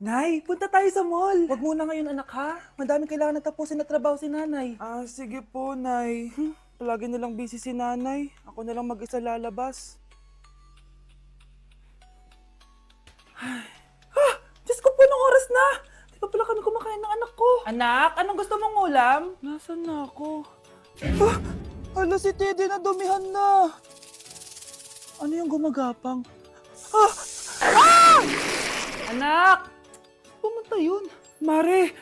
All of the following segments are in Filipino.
Nay, punta tayo sa mall. Wag muna ngayon anak ha. Madaming kailangan na tapusin na trabaho si nanay. Sige po, Nay. Palagi nilang busy si nanay. Ako na lang mag-isa lalabas. Diyos ko po, anong oras na? Di pa pala kami kumakain ng anak ko. Anak, anong gusto mong ulam? Nasaan na ako? Hala, si Teddy na dumihan na. Ano yung gumagapang? Anak! Pumunta yun. Mare!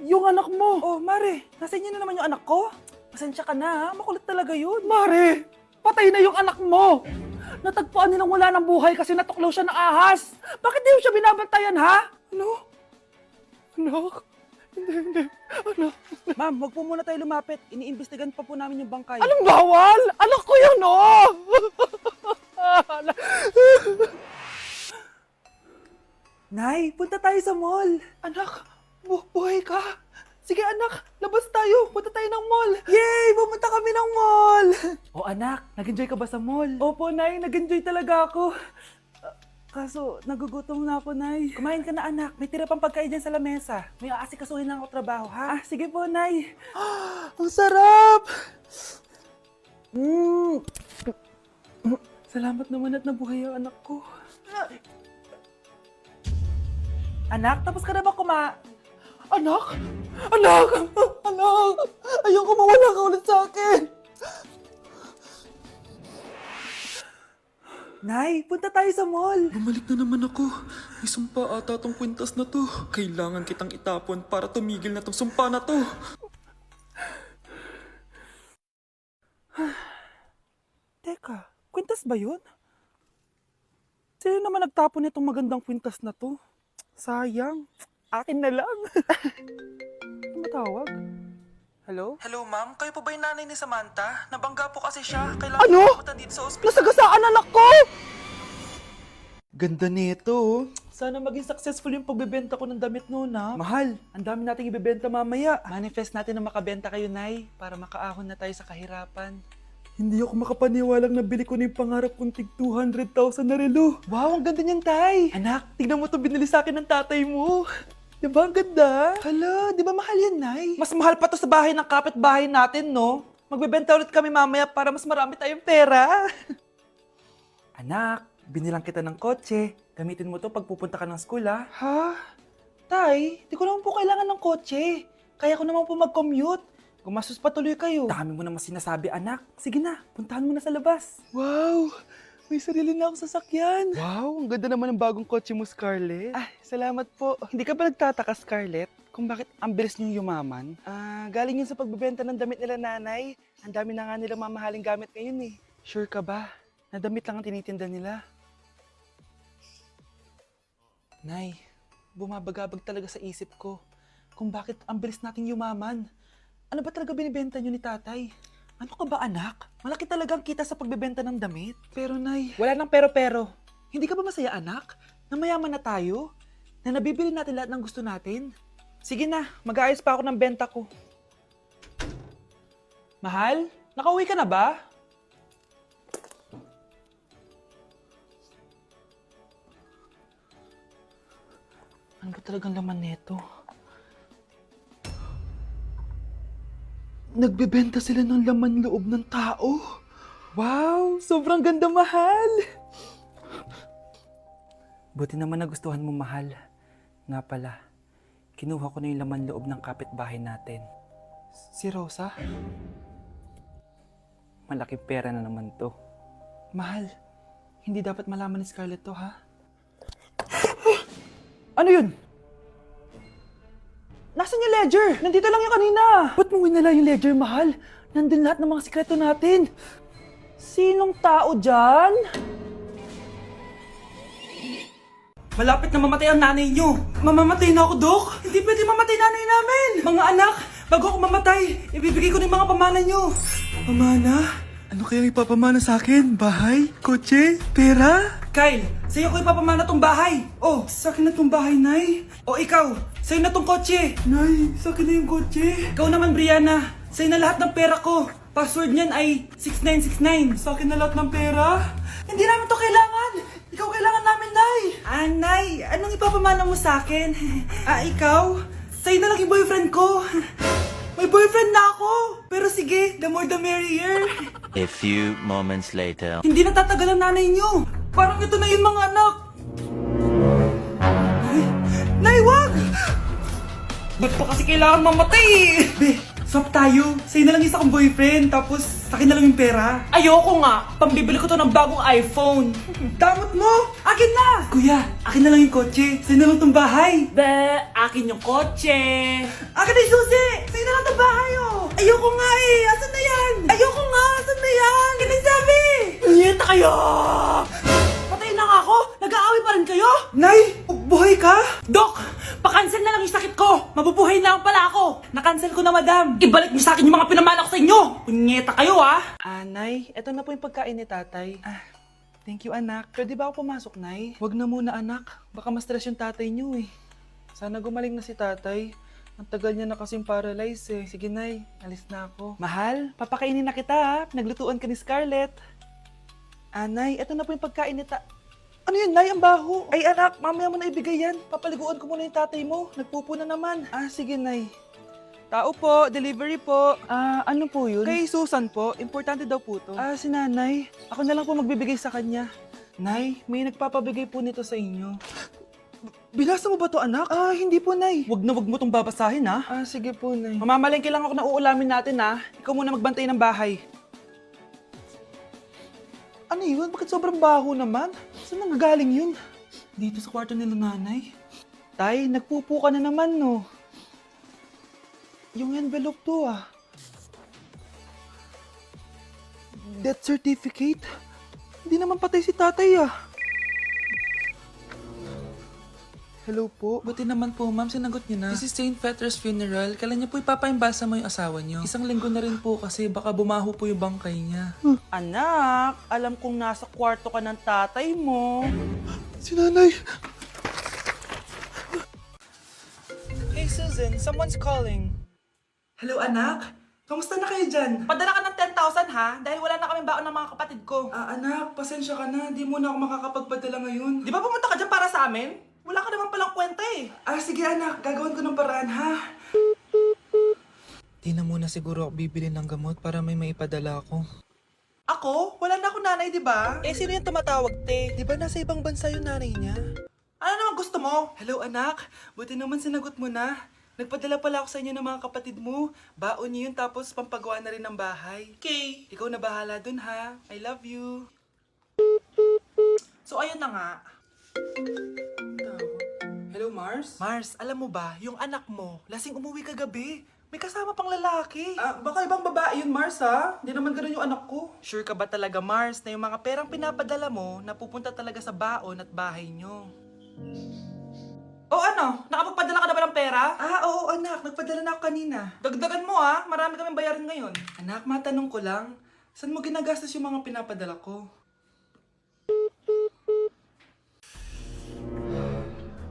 Yung anak mo! Oh, Mare! Nasa inyo na naman yung anak ko? Pasensya ka na ha, makulit talaga yun. Mare! Patay na yung anak mo! Natagpuan nilang wala ng buhay kasi natuklaw siya ng ahas! Bakit di mo siya binabantayan ha? Ano? Anak? Hindi. Anak? Ma'am, wag po muna tayo lumapit. Iniimbestigan pa po namin yung bangkay. Anong bawal? Anak ko yun oh! Nay, punta tayo sa mall. Anak, buhay ka. Sige anak, labas tayo. Punta tayo ng mall. Yay! Pumunta kami ng mall. Oh anak, nag-enjoy ka ba sa mall? Opo, Nay. Nag-enjoy talaga ako. Kaso, nagugutom na ako, Nay. Kumain ka na, anak. May tira pang pagkain dyan sa lamesa. May aasikasuhin lang ako trabaho, ha? Sige po, Nay. Ang sarap! Salamat naman at nabuhay ang anak ko. Anak, tapos ka na ba Anak! Anak! Anak! Ayoko mawala ka ulit sa akin! Nay, punta tayo sa mall. Bumalik na naman ako. May sumpa ata tong kwintas na to. Kailangan kitang itapon para tumigil na tong sumpa na to. Teka, kwintas ba yun? Sino naman nagtapon nitong magandang kwintas na to? Sayang. Akin na lang. Ano matawag? Hello? Hello ma'am, kayo po ba yung nanay ni Samantha? Nabangga po kasi siya. Kailangan Ano? pumunta dito sa ospital. Nasagasaan anak ko! Ganda nito oh. Sana maging successful yung pagbebenta ko ng damit noon ha. Mahal, ang dami nating ibebenta mamaya. Manifest natin na makabenta kayo, Nay, para makaahon na tayo sa kahirapan. Hindi ako makapaniwalang nabili ko na yung pangarap kong tig 200,000 na relo. Wow, ang ganda niyan, Tay. Anak, tignan mo to binili sa akin ng tatay mo. Diba ang ganda? Hala, di ba mahal yan, Nay? Mas mahal pa to sa bahay ng kapitbahay natin, no? Magbebenta ulit kami mamaya para mas marami tayong pera. Anak, binilang kita ng kotse. Gamitin mo to pag pupunta ka ng school, ha? Ha? Tay, di ko naman po kailangan ng kotse. Kaya ko naman po mag-commute. Gumastos pa tuloy kayo. Dami mo naman sinasabi, anak. Sige na, puntahan mo na sa labas. Wow! May sarili na akong sasakyan. Wow, ang ganda naman ng bagong kotse mo, Scarlett. Salamat po. Hindi ka ba nagtataka, Scarlett, kung bakit ang bilis niyong yumaman? Galing yun sa pagbebenta ng damit nila nanay. Ang dami na nga nila mamahaling gamit ngayon eh. Sure ka ba? Na damit lang ang tinitinda nila? Nay, bumabagabag talaga sa isip ko kung bakit ang bilis nating yumaman. Ano ba talaga binibenta niyo ni tatay? Ano ka ba anak? Malaki talagang kita sa pagbebenta ng damit. Pero Nay, wala nang pero-pero. Hindi ka ba masaya anak? Na mayaman na tayo? Na nabibili natin lahat ng gusto natin? Sige na, mag-aayos pa ako ng benta ko. Mahal, nakauwi ka na ba? Ano ba talagang laman neto? Nagbebenta sila ng laman loob ng tao. Wow, sobrang ganda, mahal. Buti naman nagustuhan mo, mahal. Nga pala, kinuha ko na yung laman loob ng kapitbahay natin. Si Rosa? Malaking pera na naman to. Mahal, hindi dapat malaman ni Scarlett to, ha? Ano yun? Nasaan yung ledger? Nandito lang yung kanina. Ba't mo winala yung ledger, mahal? Nandun lahat ng mga sikreto natin. Sinong tao dyan? Malapit na mamatay ang nanay niyo. Mamamatay na ako, Dok. Hindi pwede mamatay nanay namin. Mga anak, bago ako mamatay, ibibigay ko na yung mga pamana niyo. Pamana? Ano kayang ipapamana sa akin? Bahay? Kotse? Pera? Kyle, sa'yo ko ipapamana tong bahay. Oh, sa akin na tong bahay, Nay. O ikaw, sa'yo na tong kotse. Nay, sa akin na yung kotse. Ikaw naman, Brianna, sa'yo na lahat ng pera ko. Password niyan ay 6969. Sa akin na lahat ng pera? Hindi namin to kailangan. Ikaw kailangan namin, Nay. Nay, anong ipapamana mo sa akin? Ikaw? Sa'yo na lang yung boyfriend ko. May boyfriend na ako. Pero sige, the more the merrier. A few moments later. Hindi na tatagal ang nanay niyo. Parang ito na yung mga anak. Nay, wag! Ba't pa kasi kailangan mamatay eh? Be, swap tayo. Sa'yo na lang isa kong boyfriend, tapos akin na lang yung pera. Ayoko nga. Pambibili ko to ng bagong iPhone. Damot mo! Akin na! Kuya, akin na lang yung kotse. Sa'yo na lang tong bahay. Be, akin yung kotse. Akin na yung susi! Sa'yo na lang tong bahay oh! Ayoko nga eh! Asan na yan? Ayoko nga! Asan na yan? Kinasabi! Niyeta kayo! Patay na nga ako! Nag-aaway pa rin kayo? Nay! Buhay ka? Dok! Pakancel na lang yung sakit ko! Mabubuhay na lang pala ako! Nakancel ko na, madam! Ibalik niyo sa akin yung mga pinamana ko sa inyo! Punyeta kayo, ha? Nay, eto na po yung pagkain ni tatay. Thank you, anak. Pwede ba ako pumasok, Nay? Wag na muna, anak. Baka ma-stress yung tatay niyo eh. Sana gumaling na si tatay. Ang tagal niya na kasing paralyzed eh. Sige, Nay. Alis na ako. Mahal, papakainin na kita ha. Naglutuan ka ni Scarlett. Nay, eto na po yung pagkain ni Ano yun, Nay? Ang baho. Ay, anak, mamaya mo na ibigay yan. Papaliguan ko muna yung tatay mo. Nagpupo na naman. Sige, Nay. Tao po, delivery po. Ano po yun? Kay Susan po, importante daw po to. Si nanay. Ako na lang po magbibigay sa kanya. Nay, may nagpapabigay po nito sa inyo. Binasa mo ba to, anak? Hindi po, Nay. Wag na wag mo tong babasahin, ha? Sige po, Nay. Mamamalengke lang ako na uulamin natin, ha? Ikaw muna magbantay ng bahay. Ano yun? Bakit sobrang baho naman? Saan nanggagaling yun? Dito sa kwarto nila nanay. Tay, nagpupo ka na naman, no? Yung envelope to, Death certificate? Hindi naman patay si tatay, Hello po. Buti naman po, ma'am, sinagot niyo na. This is St. Peter's Funeral. Kailan niyo po ipapaimbasa mo yung asawa niyo? Isang linggo na rin po kasi baka bumaho po yung bangkay niya. Anak, alam kong nasa kwarto ka ng tatay mo. Si nanay! Hey Susan, someone's calling. Hello, anak. Kamusta na kayo dyan? Padala ka ng 10,000, ha? Dahil wala na kaming baon ng mga kapatid ko. Anak, pasensya ka na. Di mo na ako makakapagpadala ngayon. Di ba pumunta ka dyan para sa amin? Wala ka naman palang kwenta eh. Sige anak, gagawin ko ng paraan, ha? Di na muna siguro ako bibili ng gamot para may maipadala ako. Ako? Wala na ako nanay, di ba? Sino yung tumatawag, te? Di ba nasa ibang bansa yung nanay niya? Ano naman gusto mo? Hello, anak. Buti naman sinagot mo na. Nagpadala pala ako sa inyo ng mga kapatid mo. Baon niyo yun tapos pampagawa na rin ng bahay. Okay. Ikaw na bahala dun, ha? I love you. So, ayun na nga. Hello, Mars? Mars, alam mo ba, yung anak mo, lasing umuwi kagabi. May kasama pang lalaki. Baka ibang babae yun, Mars, ha? Hindi naman ganun yung anak ko. Sure ka ba talaga, Mars, na yung mga perang pinapadala mo, napupunta talaga sa baon at bahay nyo? Ano? Nakapagpadala ka na ba ng pera? Oo, anak. Nagpadala na ako kanina. Dagdagan mo, ha? Marami kaming bayarin ngayon. Anak, matanong ko lang, saan mo ginagastos yung mga pinapadala ko?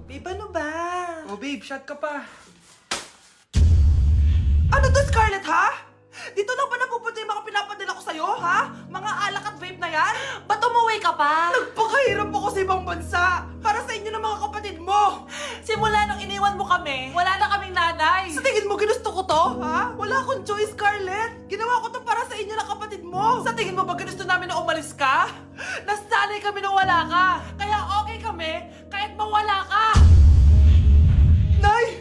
Babe, ano ba? Babe, shot ka pa. Ano to, Scarlett, ha? Dito lang ba napupunta yung mga pinapadala ko sa'yo, ha? Mga alak at vape na yan? Ba't umuwi ka pa? Nagpakahirap ako sa ibang bansa para sa inyo ng mga kapatid mo. Simula nung iniwan mo kami, wala na kaming nanay. Sa tingin mo ginusto ko to, ha? Wala akong choice, Scarlett. Ginawa ko to para sa inyo ng kapatid mo. Sa tingin mo ba ginusto namin na umalis ka? Nasanay kami na wala ka. Kaya okay kami kahit mawala ka. Nay!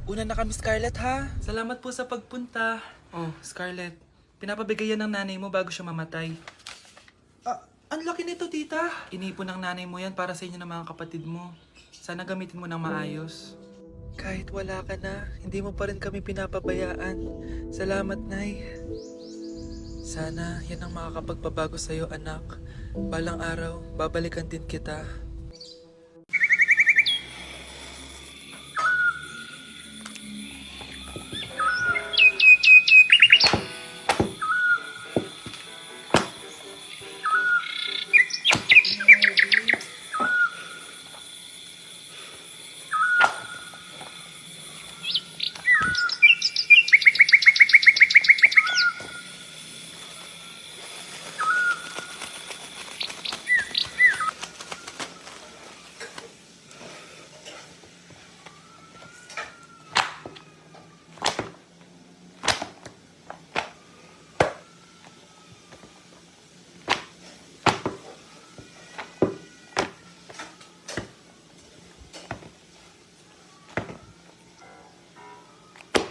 Una na kami, Scarlett, ha? Salamat po sa pagpunta. Scarlett, pinapabigay yan ng nanay mo bago siya mamatay. Ang laki nito, tita. Inipon ng nanay mo yan para sa inyo ng mga kapatid mo. Sana gamitin mo ng maayos. Kahit wala ka na, hindi mo pa rin kami pinapabayaan. Salamat, Nay. Sana yan ang makakapagpabago sa'yo, anak. Balang araw, babalikan din kita.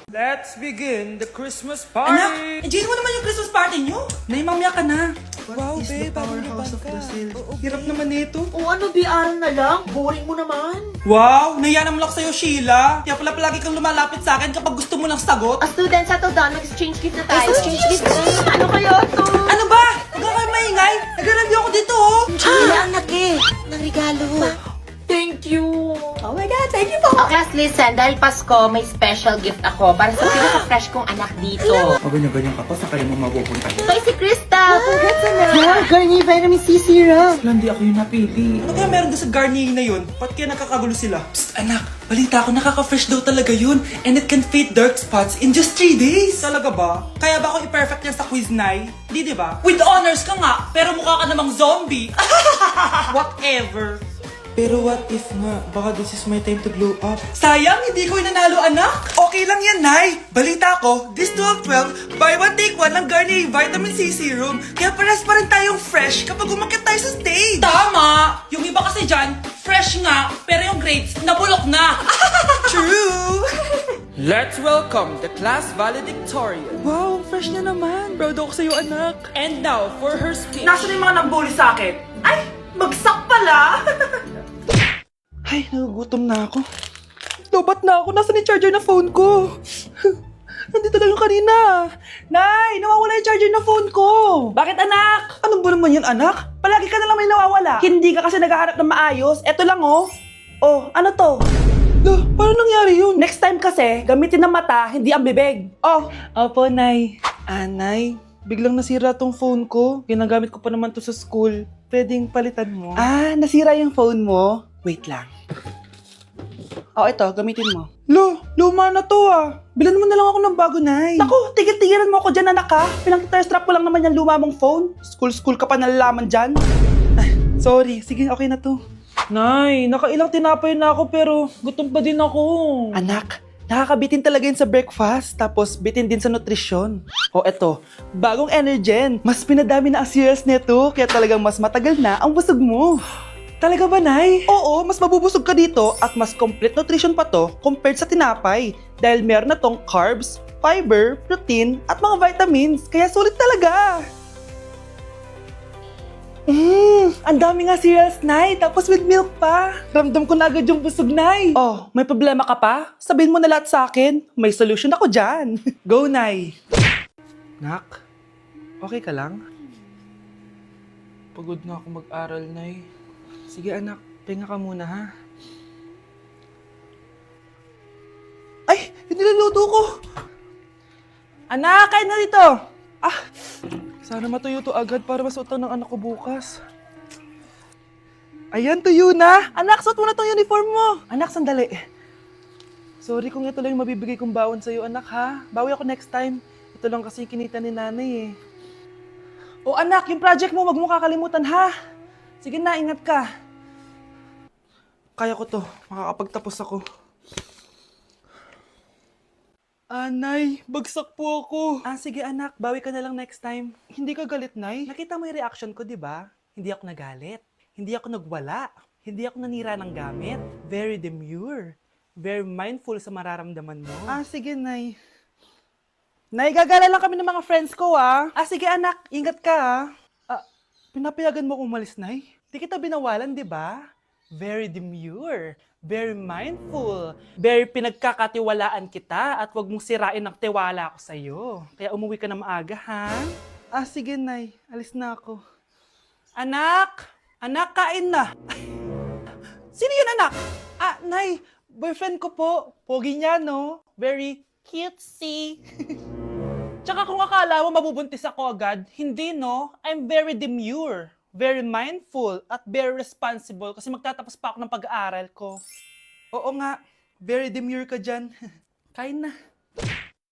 Let's begin the Christmas Anak, party! enjoy mo naman yung Christmas party nyo. Nay, mamaya ka na. Wow, babe, powerhouse of Brazil. Hirap naman nito. O ano, BR na lang? Boring mo naman. Wow, nahiya naman ako sa'yo, Sheila. Kaya pala palagi kang lumalapit sa akin kapag gusto mo lang sagot. A student, settle down. Mag-exchange gift na tayo. Exchange gift na. Ano kaya to? Ano ba? Huwag ka kayo maingay. Nag-review ako dito, oh. Sheila, anak eh. Ng regalo. Thank you. Oh my God, thank you po. Oh, class, listen. Dahil Pasko, may special gift ako para sa pinaka-fresh kong anak dito. O ganyan-ganyan ka pa, saan kaya mo mapupunta? Ito ay si Krista. Congrats na. Yeah, Garnier Vitamin C Serum. Hindi ako yung napili. Ano kaya meron doon sa Garnier na yun? Ba't kaya nakakagulo sila? Psst, anak. Balita ko, nakaka-fresh daw talaga yun. And it can fade dark spots in just 3 days. Talaga ba? Kaya ba ako i-perfect yan sa quiz, Nay? Di ba? With honors ka nga, pero mukha ka namang zombie. Whatever. Pero what if nga, baka this is my time to glow up? Sayang, hindi ko nanalo, anak. Okay lang yan, Nay. Balita ko, this 12-12, buy one take one ng Garnier Vitamin C Serum. Kaya pares pa rin tayong fresh kapag umakyat tayo sa stage. Tama! Yung iba kasi dyan, fresh nga, pero yung grades, nabulok na. True! Let's welcome the class valedictorian. Wow, fresh na naman. Proud ako sa'yo, anak. And now, for her speech. Nasaan yung mga nag-bully sa akin? Ay, bagsak pala! Ay, nagugutom na ako. Lobat na ako. Nasaan yung charger na phone ko? Nandito lang yung kanina. Nay, nawawala yung charger ng phone ko. Bakit, anak? Ano ba naman yan, anak? Palagi ka na lang may nawawala. Hindi ka kasi naghahanap ng maayos. Eto lang, oh. Oh, ano to? Lo, paano nangyari yun? Next time kasi, gamitin ng mata, hindi ang bibig. Oh, Opo, Nay. Nay, biglang nasira tong phone ko. Ginagamit ko pa naman to sa school. Pwedeng palitan mo? nasira yung phone mo? Wait lang. Oh, ito, gamitin mo. Lo, luma na to Bilan mo na lang ako ng bago, Nay. Naku, tigil-tigilan mo ako dyan, anak ha. Pinang-strap mo lang naman yung luma mong phone. School ka pa nalalaman dyan. Sorry, sige, okay na to. Nay, nakailang tinapay na ako pero gutom pa din ako. Anak, nakakabitin talaga yun sa breakfast, tapos bitin din sa nutrisyon. O eto, bagong Energen. Mas pinadami na ang cereals nito, kaya talagang mas matagal na ang busog mo. Talaga ba, Nay? Oo, mas mabubusog ka dito at mas complete nutrition pa to compared sa tinapay. Dahil meron na tong carbs, fiber, protein, at mga vitamins. Kaya sulit talaga. Ang dami nga cereals, Nay. Tapos with milk pa. Ramdam ko na agad yung busog, Nay. Oh, may problema ka pa? Sabihin mo na lahat sa akin. May solution ako dyan. Go, Nay. Nak, okay ka lang? Pagod na ako mag-aral, Nay. Sige, anak, pahinga ka muna, ha? Ay, yung niluluto ko. Anak, kain na dito. Sana matuyo to agad para masuotan ng anak ko bukas. Ayan, tuyo na! Anak, suot mo na tong uniform mo. Anak, sandali. Sorry kung ito lang yung mabibigay kong baon sa'yo, anak, ha? Bawi ako next time. Ito lang kasi yung kinita ni nanay, eh. O anak, yung project mo, wag mo kakalimutan, ha? Sige na, ingat ka. Kaya ko to. Makakapagtapos ako. Nay, bagsak po ako. Sige anak, bawi ka na lang next time. Hindi ka galit, Nay? Nakita mo yung reaction ko, di ba? Hindi ako nagalit. Hindi ako nagwala. Hindi ako nanira ng gamit. Very demure. Very mindful sa mararamdaman mo. Sige, Nay. Nay, gagala lang kami ng mga friends ko, sige anak, ingat ka, Pinapayagan mo kong umalis, Nay? Di kita binawalan, di ba? Very demure, very mindful, very pinagkakatiwalaan kita at wag mong sirain ang tiwala ko sa'yo. Kaya umuwi ka na maaga, ha? Sige, Nay. Alis na ako. Anak! Anak, kain na! Sino yun, anak? Nay, boyfriend ko po. Pogi niya, no? Very cutesy. Tsaka kung akala mo mabubuntis ako agad, hindi no? I'm very demure, very mindful, at very responsible kasi magtatapos pa ako ng pag-aaral ko. Oo nga, very demure ka dyan. Kain na.